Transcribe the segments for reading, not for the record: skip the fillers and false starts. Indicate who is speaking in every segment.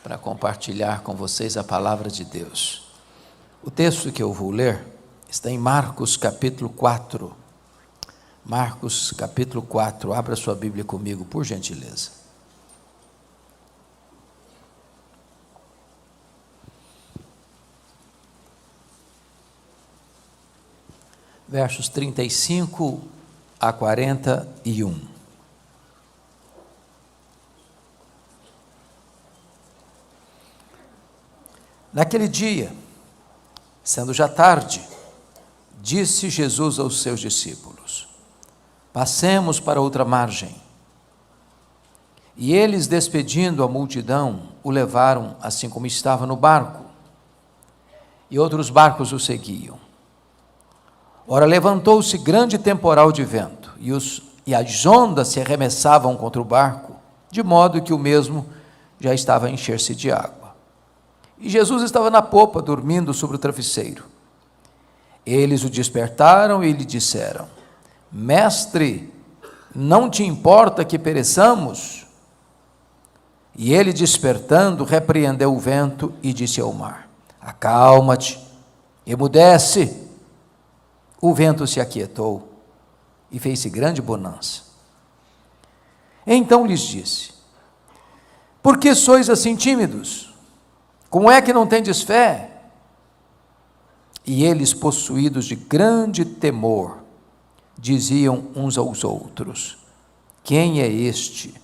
Speaker 1: para compartilhar com vocês a palavra de Deus. O texto que eu vou ler está em Marcos capítulo 4. Marcos capítulo 4, abra sua Bíblia comigo, por gentileza. Versos 35 a 41. Naquele dia, sendo já tarde, disse Jesus aos seus discípulos: passemos para outra margem. E eles, despedindo a multidão, o levaram assim como estava no barco, e outros barcos o seguiam. Ora, levantou-se grande temporal de vento, e as ondas se arremessavam contra o barco, de modo que o mesmo já estava a encher-se de água. E Jesus estava na popa, dormindo sobre o travesseiro. Eles o despertaram e lhe disseram: Mestre, não te importa que pereçamos? E ele, despertando, repreendeu o vento e disse ao mar: acalma-te, emudece. O vento se aquietou e fez-se grande bonança. Então lhes disse: por que sois assim tímidos? Como é que não tendes fé? E eles, possuídos de grande temor, diziam uns aos outros: quem é este,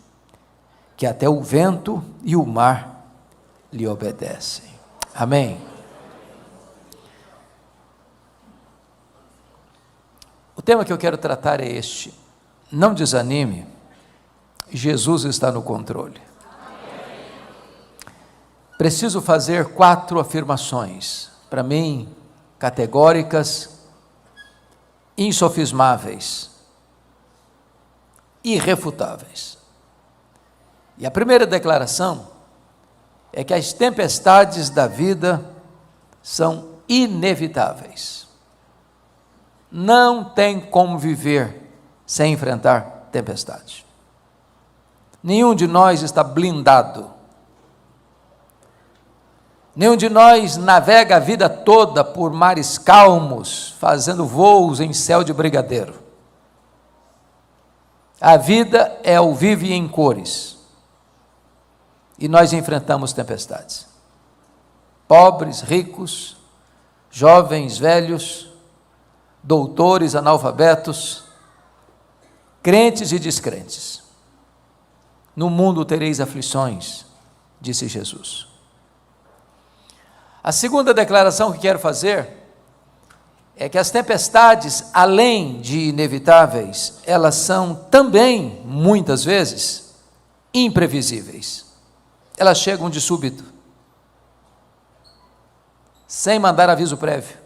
Speaker 1: que até o vento e o mar lhe obedecem? Amém. O tema que eu quero tratar é este: não desanime, Jesus está no controle. Preciso fazer 4 afirmações, para mim, categóricas, insofismáveis, irrefutáveis. E a primeira declaração é que as tempestades da vida são inevitáveis. Não tem como viver sem enfrentar tempestade. Nenhum de nós está blindado. Nenhum de nós navega a vida toda por mares calmos, fazendo voos em céu de brigadeiro. A vida é ao vivo e em cores. E nós enfrentamos tempestades. Pobres, ricos, jovens, velhos, doutores, analfabetos, crentes e descrentes. No mundo tereis aflições, disse Jesus. A segunda declaração que quero fazer é que as tempestades, além de inevitáveis, elas são também, muitas vezes, imprevisíveis. Elas chegam de súbito, sem mandar aviso prévio.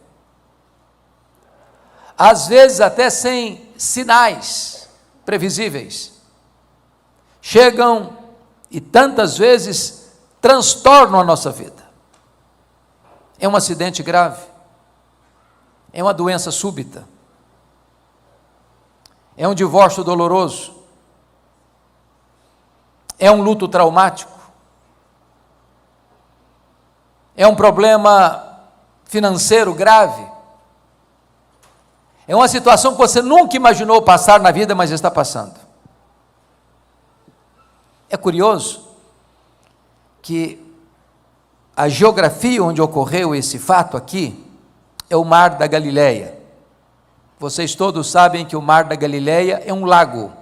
Speaker 1: Às vezes até sem sinais previsíveis. Chegam e tantas vezes transtornam a nossa vida. É um acidente grave, é uma doença súbita, é um divórcio doloroso, é um luto traumático, é um problema financeiro grave, é uma situação que você nunca imaginou passar na vida, mas está passando. É curioso que a geografia onde ocorreu esse fato aqui é o Mar da Galileia. Vocês todos sabem que o Mar da Galileia é um lago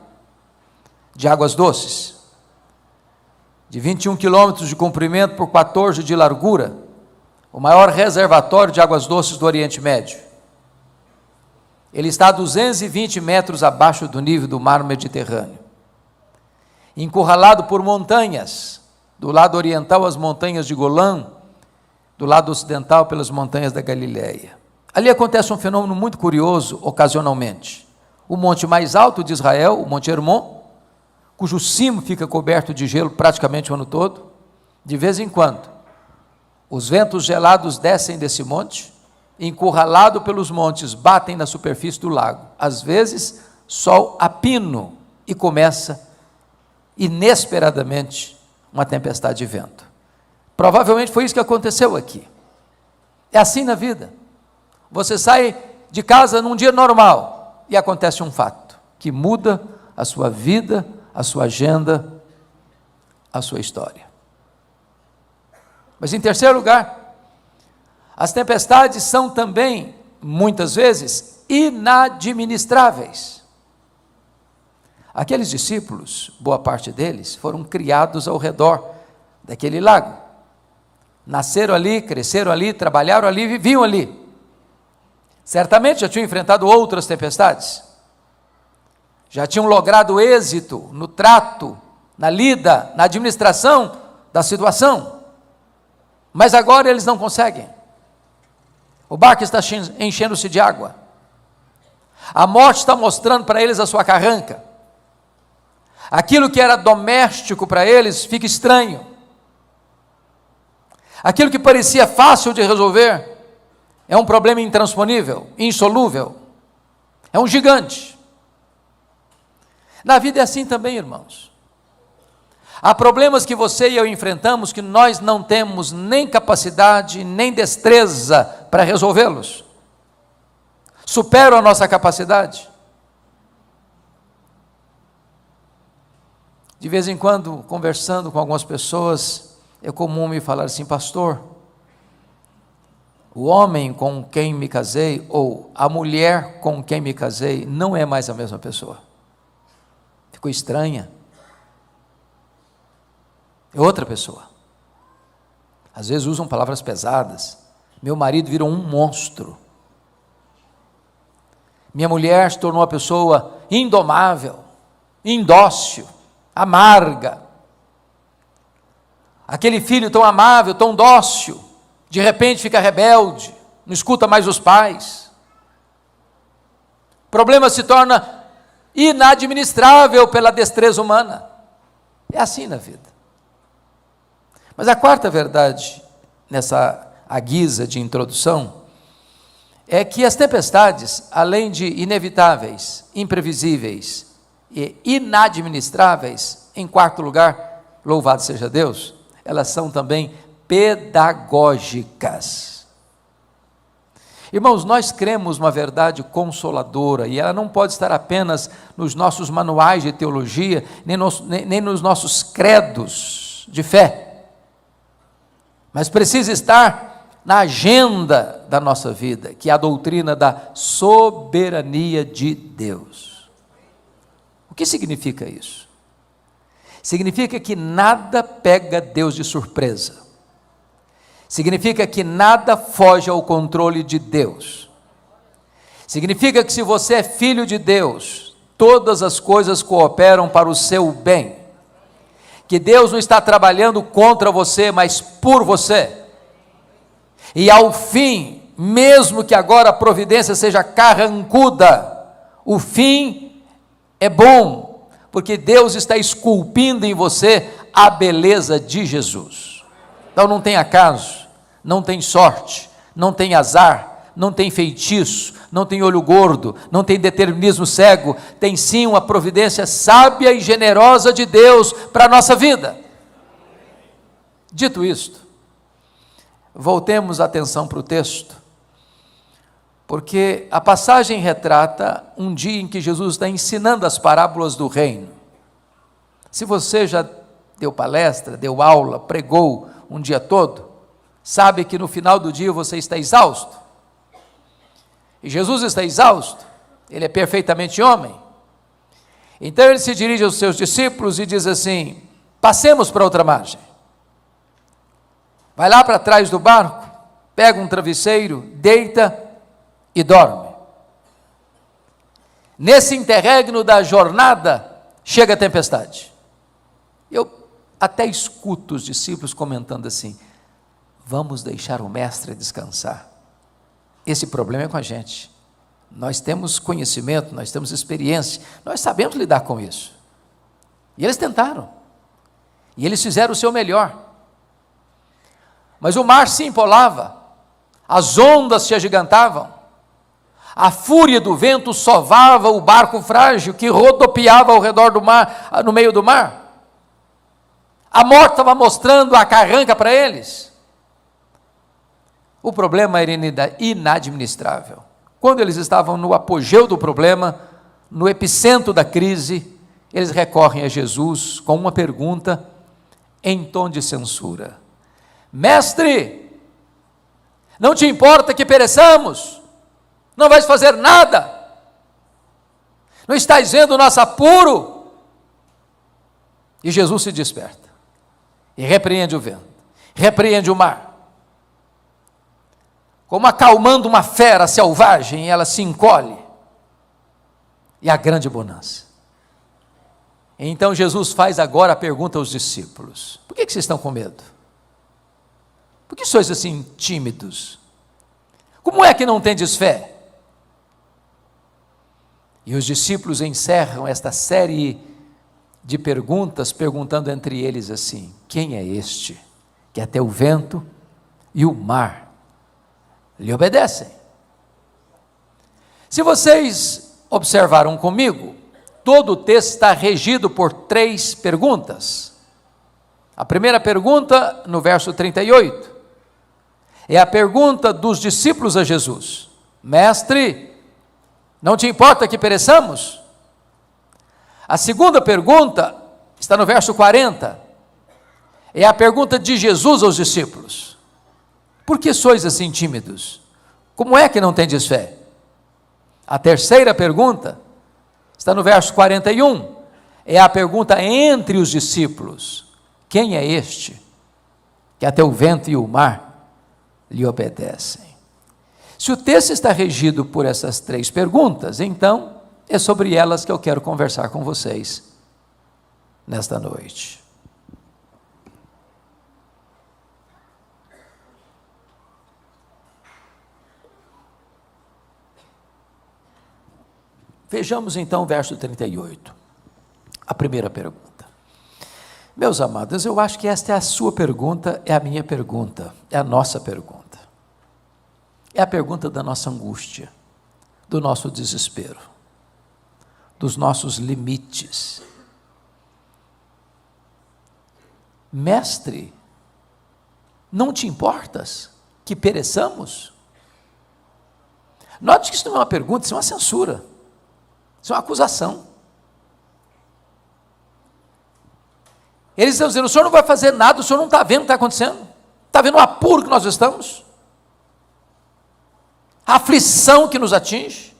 Speaker 1: de águas doces, de 21 quilômetros de comprimento por 14 de largura, o maior reservatório de águas doces do Oriente Médio. Ele está a 220 metros abaixo do nível do mar Mediterrâneo, encurralado por montanhas, do lado oriental as montanhas de Golã, do lado ocidental pelas montanhas da Galileia. Ali acontece um fenômeno muito curioso, ocasionalmente. O monte mais alto de Israel, o Monte Hermon, cujo cimo fica coberto de gelo praticamente o ano todo, de vez em quando, os ventos gelados descem desse monte, encurralado pelos montes, batem na superfície do lago. Às vezes, sol a pino, e começa, inesperadamente, uma tempestade de vento. Provavelmente foi isso que aconteceu aqui. É assim na vida. Você sai de casa num dia normal e acontece um fato que muda a sua vida, a sua agenda, a sua história. Mas em terceiro lugar, as tempestades são também, muitas vezes, inadministráveis. Aqueles discípulos, boa parte deles, foram criados ao redor daquele lago. Nasceram ali, cresceram ali, trabalharam ali, viviam ali. Certamente já tinham enfrentado outras tempestades. Já tinham logrado êxito no trato, na lida, na administração da situação. Mas agora eles não conseguem. O barco está enchendo-se de água. A morte está mostrando para eles a sua carranca. Aquilo que era doméstico para eles fica estranho. Aquilo que parecia fácil de resolver é um problema intransponível, insolúvel. É um gigante. Na vida é assim também, irmãos. Há problemas que você e eu enfrentamos que nós não temos nem capacidade, nem destreza para resolvê-los. Superam a nossa capacidade. De vez em quando, conversando com algumas pessoas, é comum me falar assim: pastor, o homem com quem me casei, ou a mulher com quem me casei, não é mais a mesma pessoa. Ficou estranha. É outra pessoa. Às vezes usam palavras pesadas. Meu marido virou um monstro. Minha mulher se tornou uma pessoa indomável, indócil, amarga. Aquele filho tão amável, tão dócil, de repente fica rebelde, não escuta mais os pais. O problema se torna inadministrável pela destreza humana. É assim na vida. Mas a quarta verdade, nessa guisa de introdução, é que as tempestades, além de inevitáveis, imprevisíveis e inadministráveis, em quarto lugar, louvado seja Deus, elas são também pedagógicas. Irmãos, nós cremos uma verdade consoladora, e ela não pode estar apenas nos nossos manuais de teologia, nem nos nossos credos de fé, mas precisa estar na agenda da nossa vida, que é a doutrina da soberania de Deus. O que significa isso? Significa que nada pega Deus de surpresa. Significa que nada foge ao controle de Deus. Significa que se você é filho de Deus, todas as coisas cooperam para o seu bem. Que Deus não está trabalhando contra você, mas por você. E ao fim, mesmo que agora a providência seja carrancuda, o fim é bom, porque Deus está esculpindo em você a beleza de Jesus. Então não tem acaso, não tem sorte, não tem azar, não tem feitiço, não tem olho gordo, não tem determinismo cego, tem sim uma providência sábia e generosa de Deus para a nossa vida. Dito isto, voltemos a atenção para o texto, porque a passagem retrata um dia em que Jesus está ensinando as parábolas do reino. Se você já deu palestra, deu aula, pregou um dia todo, sabe que no final do dia você está exausto. E Jesus está exausto, ele é perfeitamente homem. Então ele se dirige aos seus discípulos e diz assim: passemos para outra margem. Vai lá para trás do barco, pega um travesseiro, deita e dorme. Nesse interregno da jornada, chega a tempestade. Eu até escuto os discípulos comentando assim: vamos deixar o mestre descansar. Esse problema é com a gente. Nós temos conhecimento, nós temos experiência, nós sabemos lidar com isso. E eles tentaram. E eles fizeram o seu melhor. Mas o mar se empolava, as ondas se agigantavam, a fúria do vento sovava o barco frágil que rodopiava ao redor do mar, no meio do mar. A morte estava mostrando a carranca para eles. O problema era inadministrável. Quando eles estavam no apogeu do problema, no epicentro da crise, eles recorrem a Jesus com uma pergunta em tom de censura: Mestre, não te importa que pereçamos? Não vais fazer nada? Não estás vendo o nosso apuro? E Jesus se desperta e repreende o vento, repreende o mar. Como acalmando uma fera selvagem, ela se encolhe, e a grande bonança. Então Jesus faz agora a pergunta aos discípulos: por que vocês estão com medo? Por que sois assim tímidos? Como é que não tendes fé? E os discípulos encerram esta série de perguntas, perguntando entre eles assim: quem é este, que até o vento e o mar lhe obedecem? Se vocês observaram comigo, todo o texto está regido por 3 perguntas. A primeira pergunta, no verso 38, é a pergunta dos discípulos a Jesus: Mestre, não te importa que pereçamos? A segunda pergunta está no verso 40, é a pergunta de Jesus aos discípulos: por que sois assim tímidos? Como é que não tendes fé? A terceira pergunta está no verso 41, é a pergunta entre os discípulos: quem é este, que até o vento e o mar lhe obedecem? Se o texto está regido por essas 3 perguntas, então é sobre elas que eu quero conversar com vocês nesta noite. Vejamos então o verso 38, a primeira pergunta. Meus amados, eu acho que esta é a sua pergunta, é a minha pergunta, é a nossa pergunta. É a pergunta da nossa angústia, do nosso desespero, dos nossos limites. Mestre, não te importas que pereçamos? Note que isso não é uma pergunta, isso é uma censura. Isso é uma acusação. Eles estão dizendo: o senhor não vai fazer nada, o senhor não está vendo o que está acontecendo? Está vendo o apuro que nós estamos? A aflição que nos atinge?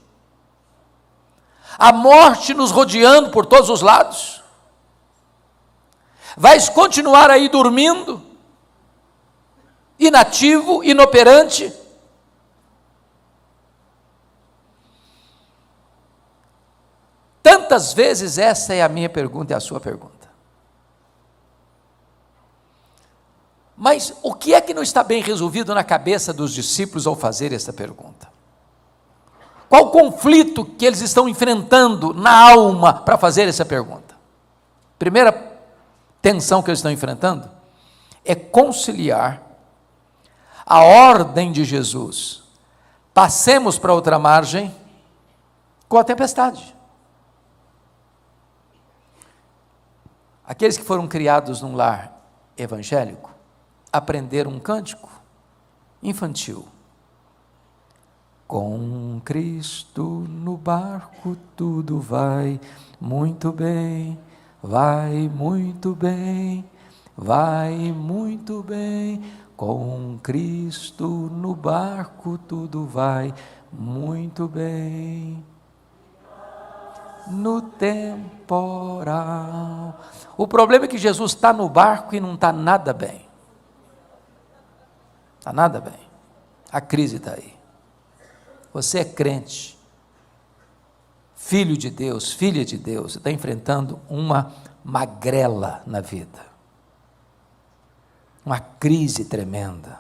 Speaker 1: A morte nos rodeando por todos os lados? Vais continuar aí dormindo? Inativo, inoperante? Tantas vezes essa é a minha pergunta e a sua pergunta. Mas o que é que não está bem resolvido na cabeça dos discípulos ao fazer essa pergunta? Qual o conflito que eles estão enfrentando na alma para fazer essa pergunta? Primeira tensão que eles estão enfrentando é conciliar a ordem de Jesus: passemos para outra margem, com a tempestade. Aqueles que foram criados num lar evangélico aprenderam um cântico infantil: com Cristo no barco tudo vai muito bem, vai muito bem, vai muito bem. Com Cristo no barco tudo vai muito bem. No temporal. O problema é que Jesus está no barco e não está nada bem. Está nada bem. A crise está aí. Você é crente, filho de Deus, filha de Deus, você está enfrentando uma magrela na vida. Uma crise tremenda.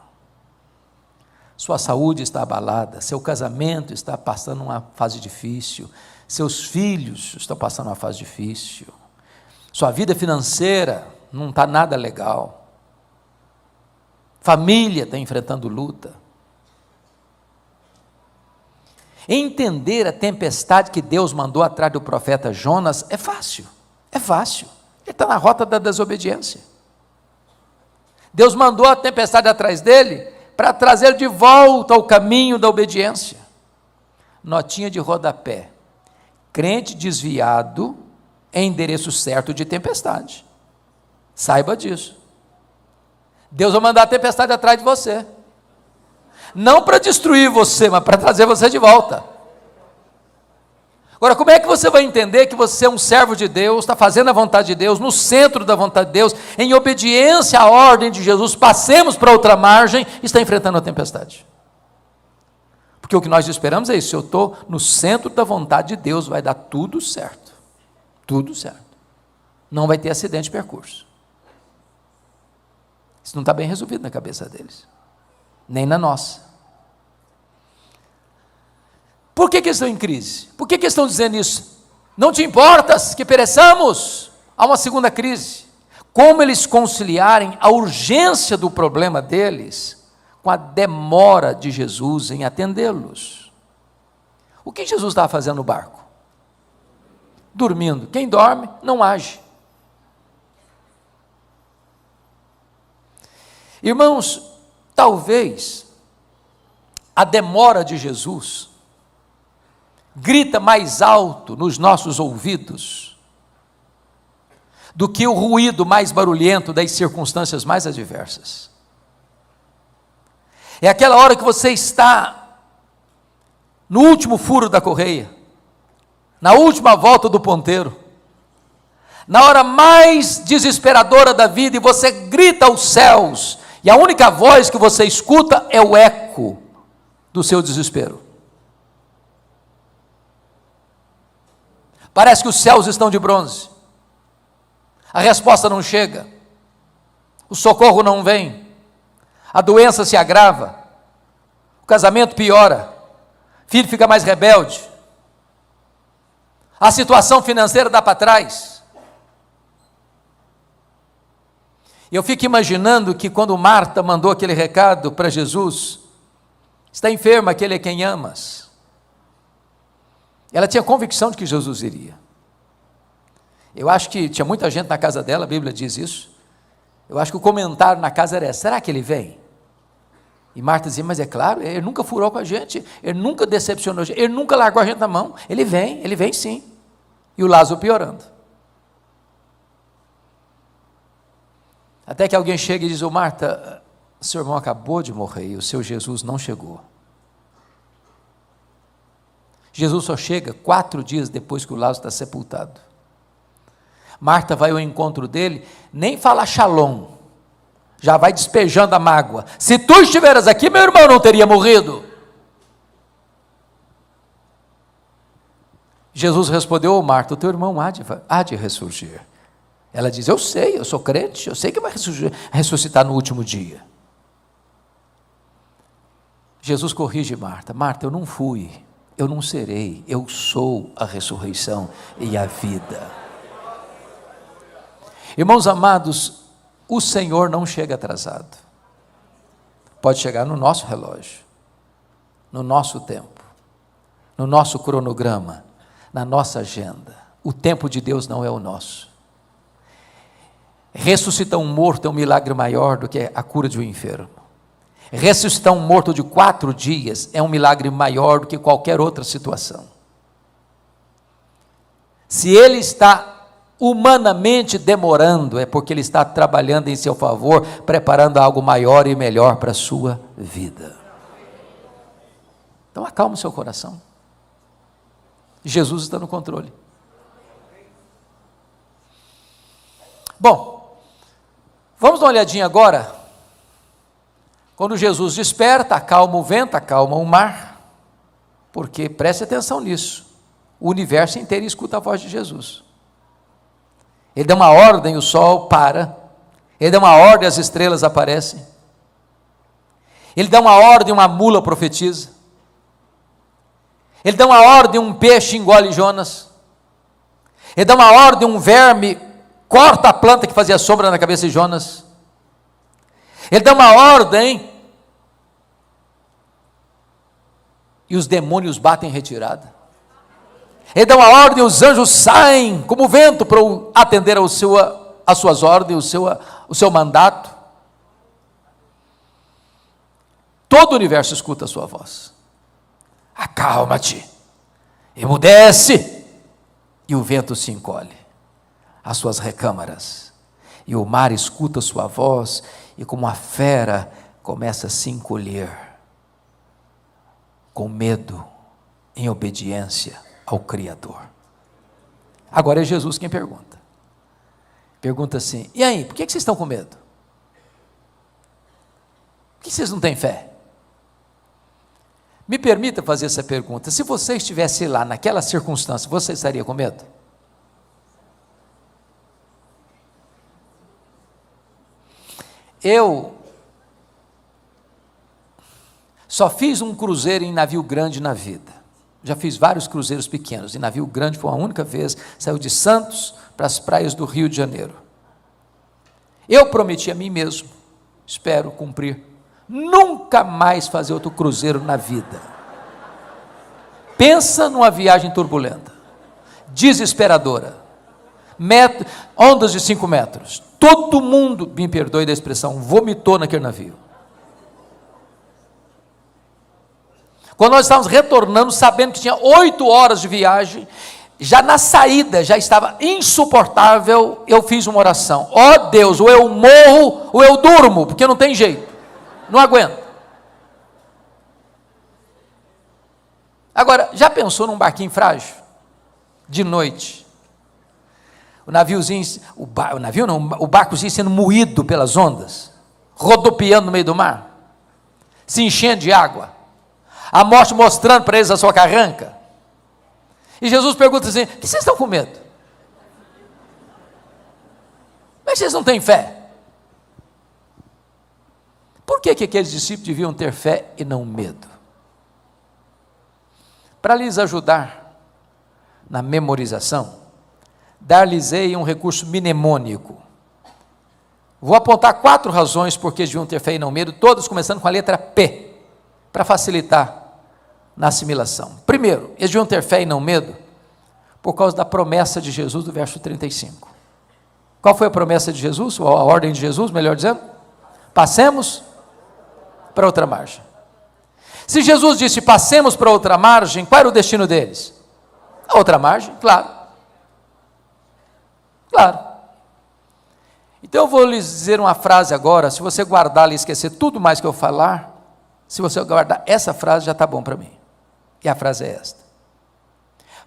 Speaker 1: Sua saúde está abalada, seu casamento está passando uma fase difícil, seus filhos estão passando uma fase difícil, sua vida financeira não está nada legal, família está enfrentando luta. Entender a tempestade que Deus mandou atrás do profeta Jonas é fácil, ele está na rota da desobediência. Deus mandou a tempestade atrás dele para trazê-lo de volta ao caminho da obediência. Notinha de rodapé: crente desviado é endereço certo de tempestade. Saiba disso. Deus vai mandar a tempestade atrás de você, não para destruir você, mas para trazer você de volta. Agora, como é que você vai entender que você é um servo de Deus, está fazendo a vontade de Deus, no centro da vontade de Deus, em obediência à ordem de Jesus, passemos para outra margem, e está enfrentando a tempestade? Porque o que nós esperamos é isso: se eu estou no centro da vontade de Deus, vai dar tudo certo. Tudo certo. Não vai ter acidente de percurso. Isso não está bem resolvido na cabeça deles, nem na nossa. Por que eles estão em crise? Por que eles estão dizendo isso? Não te importas que pereçamos? Há uma segunda crise. Como eles conciliarem a urgência do problema deles com a demora de Jesus em atendê-los? O que Jesus estava fazendo no barco? Dormindo. Quem dorme não age. Irmãos, talvez a demora de Jesus grita mais alto nos nossos ouvidos do que o ruído mais barulhento das circunstâncias mais adversas. É aquela hora que você está no último furo da correia, na última volta do ponteiro, na hora mais desesperadora da vida, e você grita aos céus, e a única voz que você escuta é o eco do seu desespero. Parece que os céus estão de bronze, a resposta não chega, o socorro não vem, a doença se agrava, o casamento piora, o filho fica mais rebelde, a situação financeira dá para trás. Eu fico imaginando que quando Marta mandou aquele recado para Jesus: está enferma aquele a quem amas, ela tinha convicção de que Jesus iria. Eu acho que tinha muita gente na casa dela, a Bíblia diz isso. Eu acho que o comentário na casa era: será que ele vem? E Marta dizia: mas é claro, ele nunca furou com a gente, ele nunca decepcionou a gente, ele nunca largou a gente na mão, ele vem sim. E o Lázaro piorando. Até que alguém chega e diz: ô Marta, seu irmão acabou de morrer e o seu Jesus não chegou. Jesus só chega 4 dias depois que o Lázaro está sepultado. Marta vai ao encontro dele, nem fala shalom, já vai despejando a mágoa: se tu estiveras aqui, meu irmão não teria morrido. Jesus respondeu: ô Marta, o teu irmão há de ressurgir. Ela diz: eu sei, eu sou crente, eu sei que vai ressuscitar no último dia. Jesus corrige Marta: Marta, eu não fui, eu não serei, eu sou a ressurreição e a vida. Irmãos amados, o Senhor não chega atrasado. Pode chegar no nosso relógio, no nosso tempo, no nosso cronograma, na nossa agenda. O tempo de Deus não é o nosso. Ressuscitar um morto é um milagre maior do que a cura de um enfermo. Ressuscitar um morto de 4 dias é um milagre maior do que qualquer outra situação. Se ele está humanamente demorando, é porque ele está trabalhando em seu favor, preparando algo maior e melhor para a sua vida. Então acalma o seu coração. Jesus está no controle. Bom, vamos dar uma olhadinha agora. Quando Jesus desperta, acalma o vento, acalma o mar, porque preste atenção nisso, o universo inteiro escuta a voz de Jesus. Ele dá uma ordem, o sol para. Ele dá uma ordem, as estrelas aparecem. Ele dá uma ordem, uma mula profetiza. Ele dá uma ordem, um peixe engole Jonas. Ele dá uma ordem, um verme corta a planta que fazia sombra na cabeça de Jonas. Ele dá uma ordem e os demônios batem em retirada. Ele dá uma ordem e os anjos saem como vento para atender às suas ordens, o seu mandato. todo o universo escuta a sua voz. Acalma-te, emudece, e o vento se encolhe às suas recâmaras, e o mar escuta a sua voz, e como a fera começa a se encolher, com medo, em obediência ao Criador. Agora é Jesus quem pergunta. Pergunta assim: e aí, por que vocês estão com medo? Por que vocês não têm fé? Me permita fazer essa pergunta: se você estivesse lá naquela circunstância, você estaria com medo? Eu só fiz um cruzeiro em navio grande na vida. Já fiz vários cruzeiros pequenos. Em navio grande foi a única vez. Saiu de Santos para as praias do Rio de Janeiro. Eu prometi a mim mesmo, espero cumprir, nunca mais fazer outro cruzeiro na vida. Pensa numa viagem turbulenta, desesperadora, ondas de 5 metros. Todo mundo, me perdoe da expressão, vomitou naquele navio. Quando nós estávamos retornando, sabendo que tinha 8 horas de viagem, já na saída, já estava insuportável, eu fiz uma oração: ó Deus, ou eu morro, ou eu durmo, porque não tem jeito, não aguento. Agora, já pensou num barquinho frágil? De noite, o naviozinho, o barcozinho sendo moído pelas ondas, rodopiando no meio do mar, se enchendo de água, a morte mostrando para eles a sua carranca, e Jesus pergunta assim: por que vocês estão com medo? Como é que vocês não têm fé? Por que aqueles discípulos deviam ter fé e não medo? Para lhes ajudar na memorização, dar-lhes-ei um recurso mnemônico. Vou apontar 4 razões por que eles deviam ter fé e não medo, todas começando com a letra P, para facilitar na assimilação. Primeiro, eles deviam ter fé e não medo por causa da promessa de Jesus do verso 35. Qual foi a promessa de Jesus, ou a ordem de Jesus, melhor dizendo? Passemos para outra margem. Se Jesus disse passemos para outra margem, qual era o destino deles? A outra margem, claro. Claro. Então eu vou lhes dizer uma frase agora, se você guardar e esquecer tudo mais que eu falar, se você guardar essa frase já está bom para mim. E a frase é esta: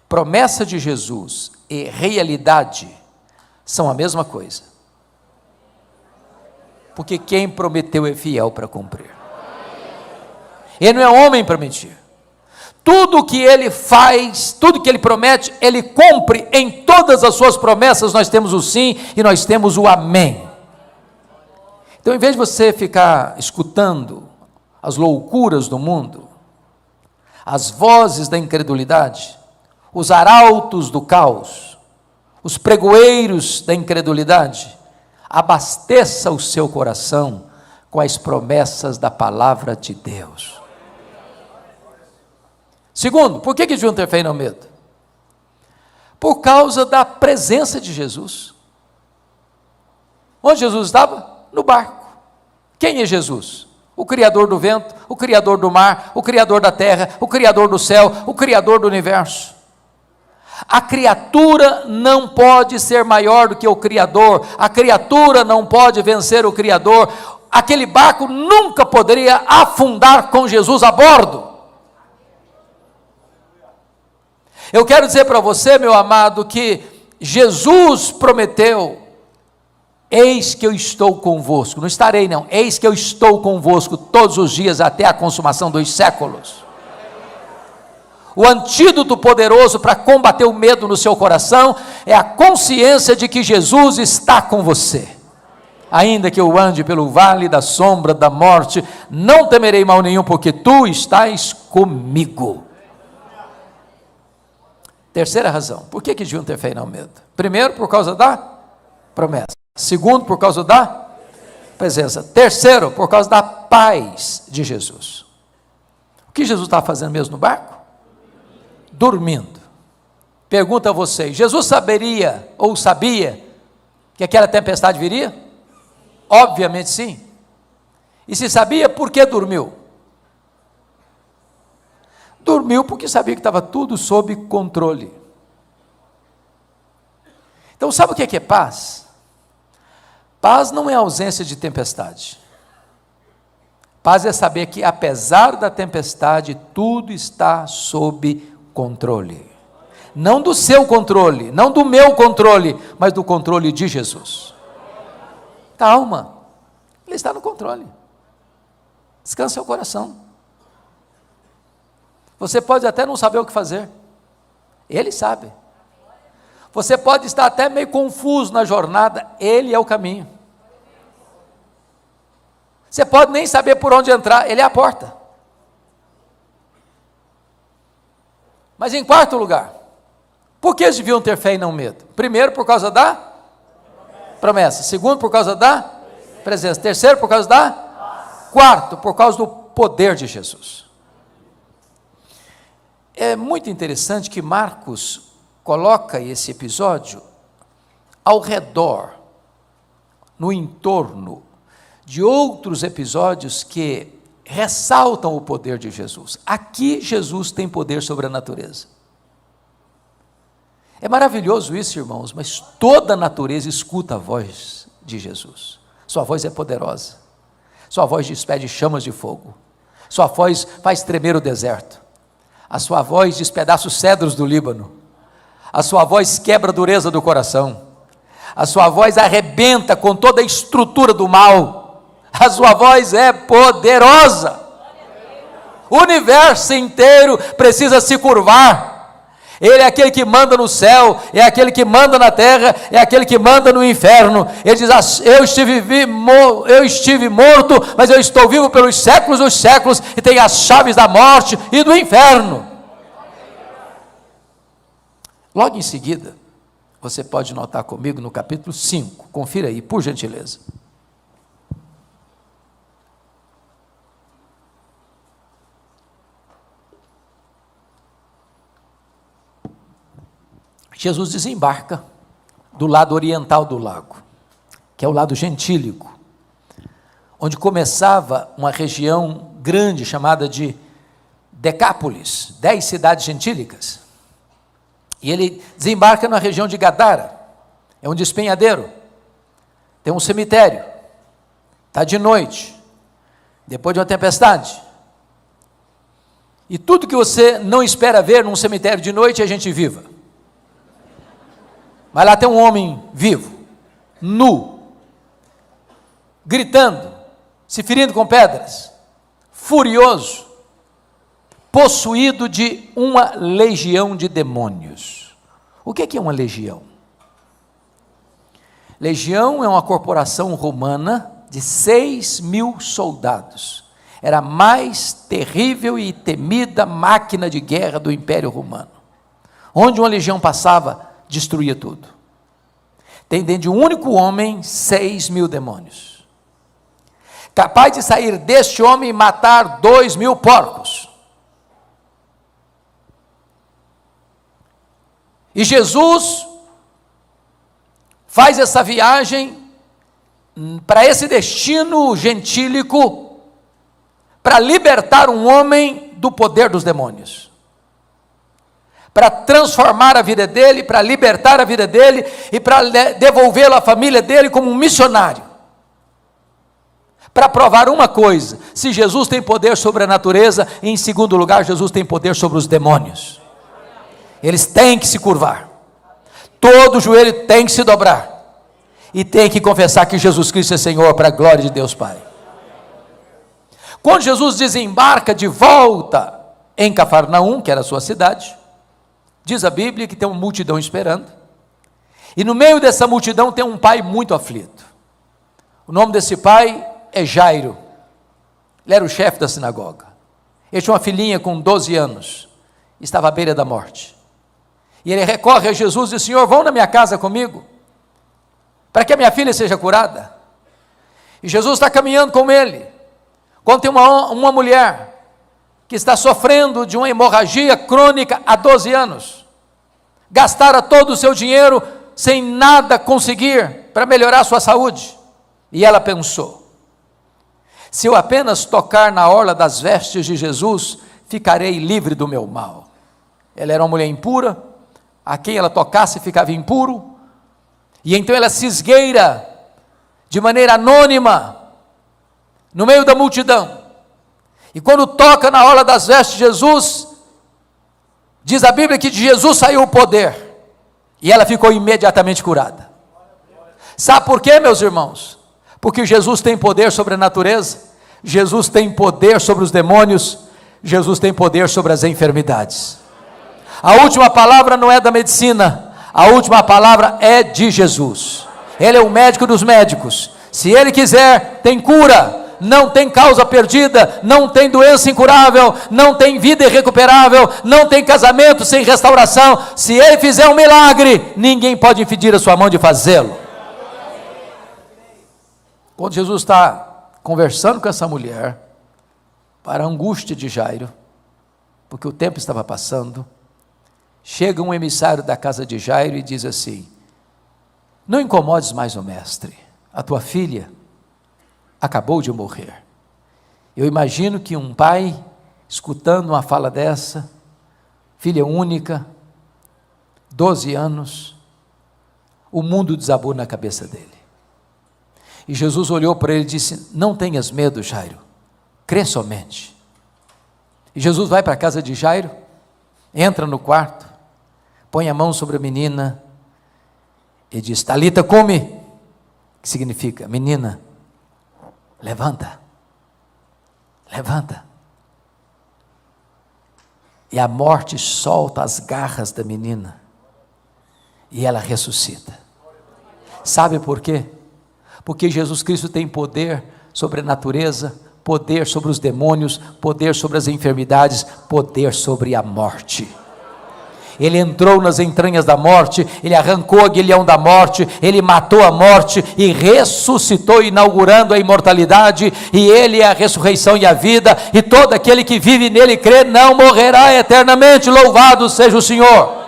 Speaker 1: promessa de Jesus e realidade são a mesma coisa, porque quem prometeu é fiel para cumprir. Ele não é homem para mentir. Tudo que ele faz, tudo que ele promete, ele cumpre. Em todas as suas promessas nós temos o sim e nós temos o amém. Então, em vez de você ficar escutando as loucuras do mundo, as vozes da incredulidade, os arautos do caos, os pregoeiros da incredulidade, abasteça o seu coração com as promessas da palavra de Deus. Segundo, por que deviam ter fé e não medo? Por causa da presença de Jesus. Onde Jesus estava? No barco. Quem é Jesus? O Criador do vento, o Criador do mar, o Criador da terra, o Criador do céu, o Criador do universo. A criatura não pode ser maior do que o Criador, a criatura não pode vencer o Criador. Aquele barco nunca poderia afundar com Jesus a bordo. Eu quero dizer para você, meu amado, que Jesus prometeu: eis que eu estou convosco, não estarei não, eis que eu estou convosco todos os dias até a consumação dos séculos. O antídoto poderoso para combater o medo no seu coração é a consciência de que Jesus está com você. Ainda que eu ande pelo vale da sombra da morte, não temerei mal nenhum, porque tu estás comigo. Terceira razão, por que deviam ter fé e não medo? Primeiro, por causa da promessa. Segundo, por causa da presença. Terceiro, por causa da paz de Jesus. O que Jesus estava fazendo mesmo no barco? Dormindo. Pergunta a vocês: Jesus saberia ou sabia que aquela tempestade viria? Obviamente sim. E se sabia, por que dormiu? dormiu porque sabia que estava tudo sob controle. Então, sabe o que é paz? Paz não é ausência de tempestade. Paz é saber que, apesar da tempestade, tudo está sob controle. Não do seu controle, não do meu controle, mas do controle de Jesus. Calma, Ele está no controle. Descansa seu coração. Você pode até não saber o que fazer, Ele sabe. Você pode estar até meio confuso na jornada, Ele é o caminho. Você pode nem saber por onde entrar, Ele é a porta. Mas em quarto lugar, por que eles deviam ter fé e não medo? Primeiro, por causa da promessa. Segundo, por causa da presença. Terceiro, por causa da quarto, por causa do poder de Jesus. É muito interessante que Marcos coloca esse episódio ao redor, no entorno de outros episódios que ressaltam o poder de Jesus. Aqui Jesus tem poder sobre a natureza. É maravilhoso isso, irmãos, mas toda a natureza escuta a voz de Jesus. Sua voz é poderosa. Sua voz despede chamas de fogo. Sua voz faz tremer o deserto. A sua voz despedaça os cedros do Líbano. A sua voz quebra a dureza do coração. A sua voz arrebenta com toda a estrutura do mal. A sua voz é poderosa. O universo inteiro precisa se curvar. Ele é aquele que manda no céu, é aquele que manda na terra, é aquele que manda no inferno. Ele diz, eu estive morto, mas eu estou vivo pelos séculos dos séculos, e tenho as chaves da morte e do inferno. Logo em seguida, você pode notar comigo no capítulo 5, confira aí, por gentileza. Jesus desembarca do lado oriental do lago, que é o lado gentílico, onde começava uma região grande chamada de Decápolis, 10 cidades gentílicas. E ele desembarca na região de Gadara, é um despenhadeiro, tem um cemitério, está de noite, depois de uma tempestade. E tudo que você não espera ver num cemitério de noite é gente viva. Mas lá tem um homem vivo, nu, gritando, se ferindo com pedras, furioso, possuído de uma legião de demônios. O que é uma legião? Legião é uma corporação romana de 6.000 soldados. Era a mais terrível e temida máquina de guerra do Império Romano. Onde uma legião passava, destruía tudo. Tem dentro de um único homem 6.000 demônios. Capaz de sair deste homem e matar 2.000 porcos. E Jesus faz essa viagem para esse destino gentílico, para libertar um homem do poder dos demônios. Para transformar a vida dele, para libertar a vida dele e para devolvê-lo à família dele como um missionário. Para provar uma coisa, se Jesus tem poder sobre a natureza, em segundo lugar, Jesus tem poder sobre os demônios. Eles têm que se curvar. Todo joelho tem que se dobrar. E tem que confessar que Jesus Cristo é Senhor, para a glória de Deus Pai. Quando Jesus desembarca de volta em Cafarnaum, que era a sua cidade, diz a Bíblia que tem uma multidão esperando, e no meio dessa multidão tem um pai muito aflito. O nome desse pai é Jairo. Ele era o chefe da sinagoga. Ele tinha uma filhinha com 12 anos, estava à beira da morte, e ele recorre a Jesus e diz, Senhor, vão na minha casa comigo, para que a minha filha seja curada. E Jesus está caminhando com ele, quando tem uma mulher que está sofrendo de uma hemorragia crônica há 12 anos, gastara todo o seu dinheiro sem nada conseguir para melhorar a sua saúde, e ela pensou, se eu apenas tocar na orla das vestes de Jesus, ficarei livre do meu mal. Ela era uma mulher impura, a quem ela tocasse ficava impuro, e então ela se esgueira de maneira anônima, no meio da multidão, e quando toca na orla das vestes de Jesus, diz a Bíblia que de Jesus saiu o poder, e ela ficou imediatamente curada. Sabe por quê, meus irmãos? Porque Jesus tem poder sobre a natureza, Jesus tem poder sobre os demônios, Jesus tem poder sobre as enfermidades. A última palavra não é da medicina, a última palavra é de Jesus. Ele é o médico dos médicos. Se Ele quiser, tem cura, não tem causa perdida, não tem doença incurável, não tem vida irrecuperável, não tem casamento sem restauração. Se Ele fizer um milagre, ninguém pode impedir a sua mão de fazê-lo. Quando Jesus está conversando com essa mulher, para a angústia de Jairo, porque o tempo estava passando, chega um emissário da casa de Jairo e diz assim: não incomodes mais o mestre, a tua filha acabou de morrer. Eu imagino que um pai, escutando uma fala dessa, filha única, 12 anos, o mundo desabou na cabeça dele. E Jesus olhou para ele e disse: não tenhas medo, Jairo, crê somente. E Jesus vai para a casa de Jairo, entra no quarto, põe a mão sobre a menina e diz: Talita cumi, que significa: menina, levanta, levanta. E a morte solta as garras da menina e ela ressuscita. Sabe por quê? Porque Jesus Cristo tem poder sobre a natureza, poder sobre os demônios, poder sobre as enfermidades, poder sobre a morte. Ele entrou nas entranhas da morte, Ele arrancou o aguilhão da morte, Ele matou a morte e ressuscitou, inaugurando a imortalidade, e Ele é a ressurreição e a vida, e todo aquele que vive nele e crê não morrerá eternamente. Louvado seja o Senhor.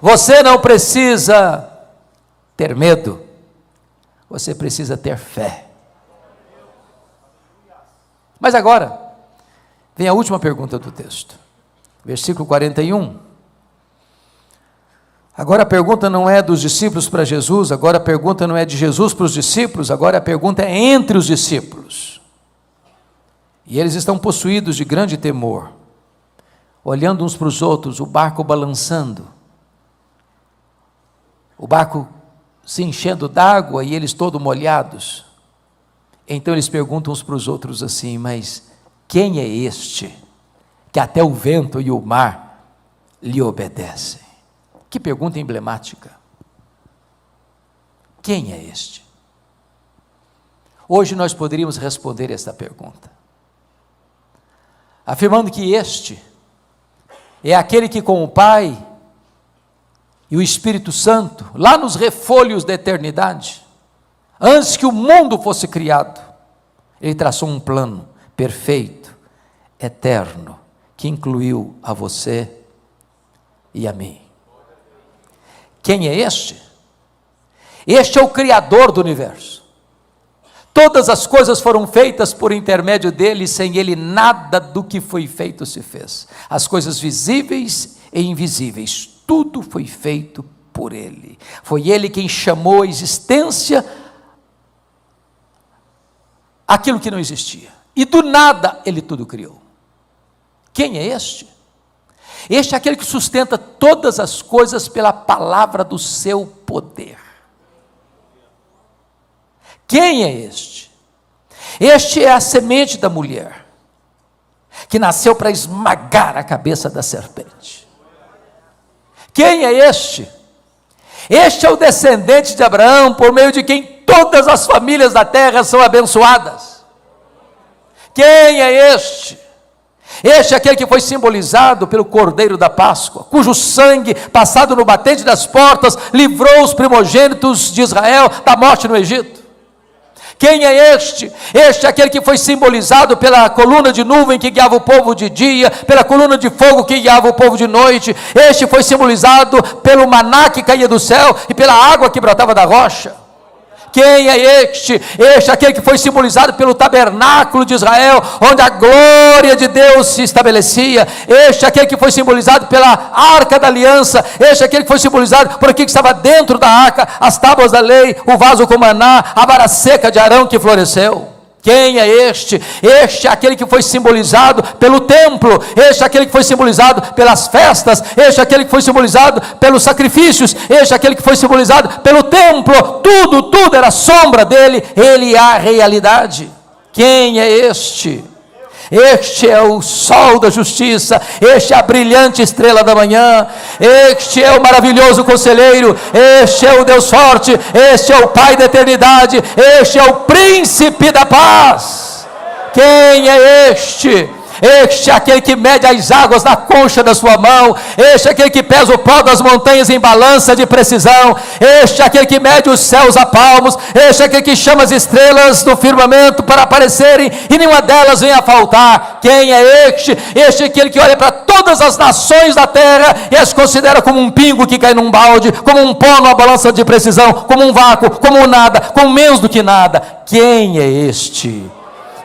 Speaker 1: Você não precisa ter medo, você precisa ter fé. Mas agora, vem a última pergunta do texto, versículo 41. Agora a pergunta não é dos discípulos para Jesus, agora a pergunta não é de Jesus para os discípulos, agora a pergunta é entre os discípulos. E eles estão possuídos de grande temor, olhando uns para os outros, o barco balançando, o barco se enchendo d'água e eles todos molhados. Então eles perguntam uns para os outros assim: mas quem é este que até o vento e o mar lhe obedecem? Que pergunta emblemática. Quem é este? Hoje nós poderíamos responder esta pergunta, afirmando que este é aquele que com o Pai e o Espírito Santo, lá nos refolhos da eternidade, antes que o mundo fosse criado, Ele traçou um plano perfeito, eterno, que incluiu a você e a mim. Quem é este? Este é o Criador do universo. Todas as coisas foram feitas por intermédio dele, sem ele nada do que foi feito se fez. As coisas visíveis e invisíveis, tudo foi feito por ele. Foi ele quem chamou à existência aquilo que não existia, e do nada ele tudo criou. Quem é este? Este é aquele que sustenta todas as coisas pela palavra do seu poder. Quem é este? Este é a semente da mulher, que nasceu para esmagar a cabeça da serpente. Quem é este? Este é o descendente de Abraão, por meio de quem todas as famílias da terra são abençoadas. Quem é este? Este é aquele que foi simbolizado pelo Cordeiro da Páscoa, cujo sangue, passado no batente das portas, livrou os primogênitos de Israel da morte no Egito. Quem é este? Este é aquele que foi simbolizado pela coluna de nuvem que guiava o povo de dia, pela coluna de fogo que guiava o povo de noite. Este foi simbolizado pelo maná que caía do céu e pela água que brotava da rocha. Quem é este? Este é aquele que foi simbolizado pelo tabernáculo de Israel, onde a glória de Deus se estabelecia. Este é aquele que foi simbolizado pela arca da aliança. Este é aquele que foi simbolizado por aquilo que estava dentro da arca, as tábuas da lei, o vaso com maná, a vara seca de Arão que floresceu. Quem é este? Este é aquele que foi simbolizado pelo templo, este é aquele que foi simbolizado pelas festas, este é aquele que foi simbolizado pelos sacrifícios, este é aquele que foi simbolizado pelo templo. Tudo era sombra dele, ele é a realidade. Quem é este? Este é o sol da justiça, este é a brilhante estrela da manhã, este é o maravilhoso conselheiro, este é o Deus forte, este é o Pai da eternidade, este é o príncipe da paz. Quem é este? Este é aquele que mede as águas na concha da sua mão, este é aquele que pesa o pó das montanhas em balança de precisão, este é aquele que mede os céus a palmos, este é aquele que chama as estrelas do firmamento para aparecerem e nenhuma delas vem a faltar. Quem é este? Este é aquele que olha para todas as nações da terra e as considera como um pingo que cai num balde, como um pó numa balança de precisão, como um vácuo, como um nada, como menos do que nada. Quem é este?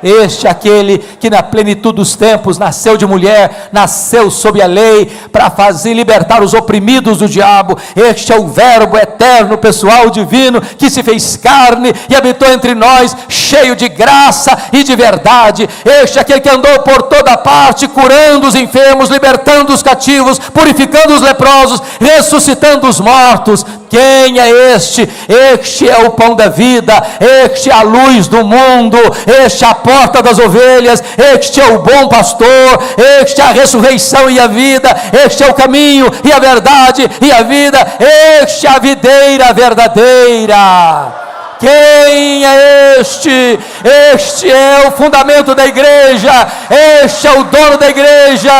Speaker 1: Este é aquele que na plenitude dos tempos nasceu de mulher, nasceu sob a lei, para fazer libertar os oprimidos do diabo. Este é o verbo eterno, pessoal, divino, que se fez carne e habitou entre nós, cheio de graça e de verdade. Este é aquele que andou por toda parte, curando os enfermos, libertando os cativos, purificando os leprosos, ressuscitando os mortos. Quem é este? Este é o pão da vida, este é a luz do mundo, este é a porta das ovelhas, este é o bom pastor, este é a ressurreição e a vida, este é o caminho e a verdade e a vida, este é a videira verdadeira. Quem é este? Este é o fundamento da igreja, este é o dono da igreja,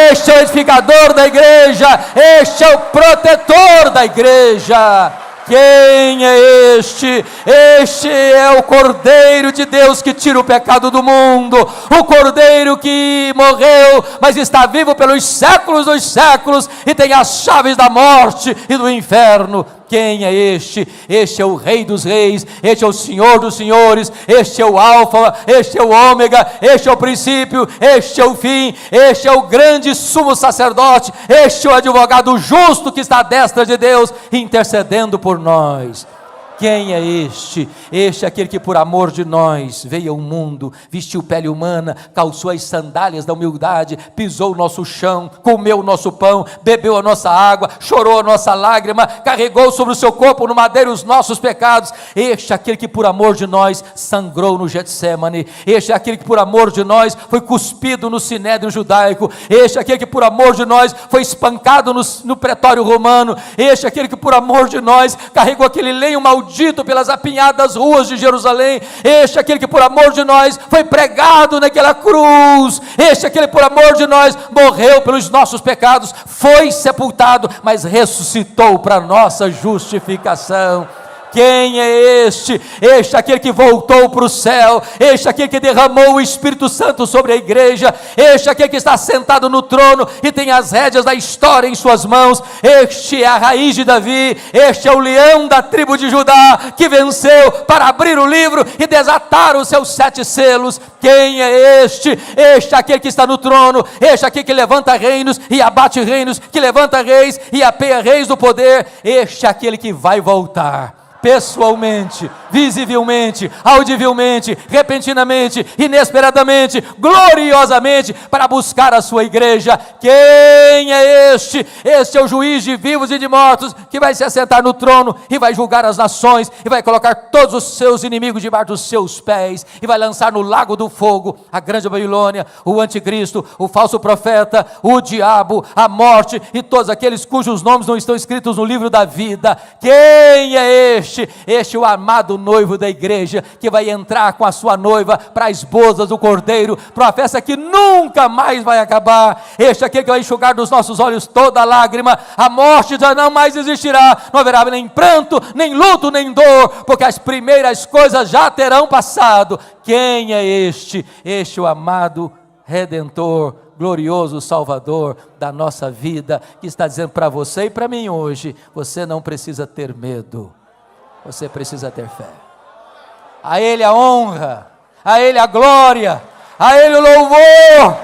Speaker 1: este é o edificador da igreja, este é o protetor da igreja. Quem é este? Este é o Cordeiro de Deus que tira o pecado do mundo, o Cordeiro que morreu, mas está vivo pelos séculos dos séculos e tem as chaves da morte e do inferno. Quem é este? Este é o Rei dos Reis, este é o Senhor dos Senhores, este é o Alfa, este é o Ômega, este é o princípio, este é o fim, este é o grande sumo sacerdote, este é o advogado justo que está à destra de Deus, intercedendo por nós. Quem é este? Este é aquele que por amor de nós veio ao mundo, vestiu pele humana, calçou as sandálias da humildade, pisou o nosso chão, comeu o nosso pão, bebeu a nossa água, chorou a nossa lágrima, carregou sobre o seu corpo no madeiro os nossos pecados. Este é aquele que por amor de nós sangrou no Getsemane. Este é aquele que por amor de nós foi cuspido no sinédrio judaico. Este é aquele que por amor de nós foi espancado no pretório romano. Este é aquele que por amor de nós carregou aquele lenho maldito pelas apinhadas ruas de Jerusalém. Este é aquele que por amor de nós foi pregado naquela cruz. Este é aquele que por amor de nós morreu pelos nossos pecados, foi sepultado, mas ressuscitou para nossa justificação. Quem é este? Este é aquele que voltou para o céu, este é aquele que derramou o Espírito Santo sobre a igreja, este é aquele que está sentado no trono e tem as rédeas da história em suas mãos. Este é a raiz de Davi, este é o leão da tribo de Judá, que venceu para abrir o livro e desatar os seus 7 selos. Quem é este? Este é aquele que está no trono, este é aquele que levanta reinos e abate reinos, que levanta reis e apeia reis do poder. Este é aquele que vai voltar pessoalmente, visivelmente, audivelmente, repentinamente, inesperadamente, gloriosamente, para buscar a sua igreja. Quem é este? Este é o juiz de vivos e de mortos, que vai se assentar no trono e vai julgar as nações, e vai colocar todos os seus inimigos debaixo dos seus pés, e vai lançar no lago do fogo a grande Babilônia, o anticristo, o falso profeta, o diabo, a morte, e todos aqueles cujos nomes não estão escritos no livro da vida. Quem é este? Este é o amado noivo da igreja, que vai entrar com a sua noiva para as bodas do Cordeiro, para uma festa que nunca mais vai acabar. Este é aquele que vai enxugar dos nossos olhos toda lágrima, a morte já não mais existirá, não haverá nem pranto, nem luto, nem dor, porque as primeiras coisas já terão passado. Quem é este? Este é o amado Redentor, glorioso Salvador da nossa vida, que está dizendo para você e para mim hoje: você não precisa ter medo, você precisa ter fé. A Ele a honra, a Ele a glória, a Ele o louvor,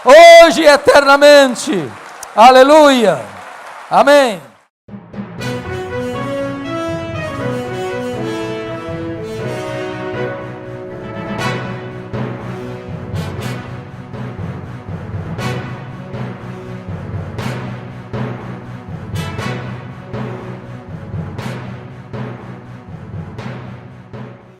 Speaker 1: hoje e eternamente. Aleluia. Amém.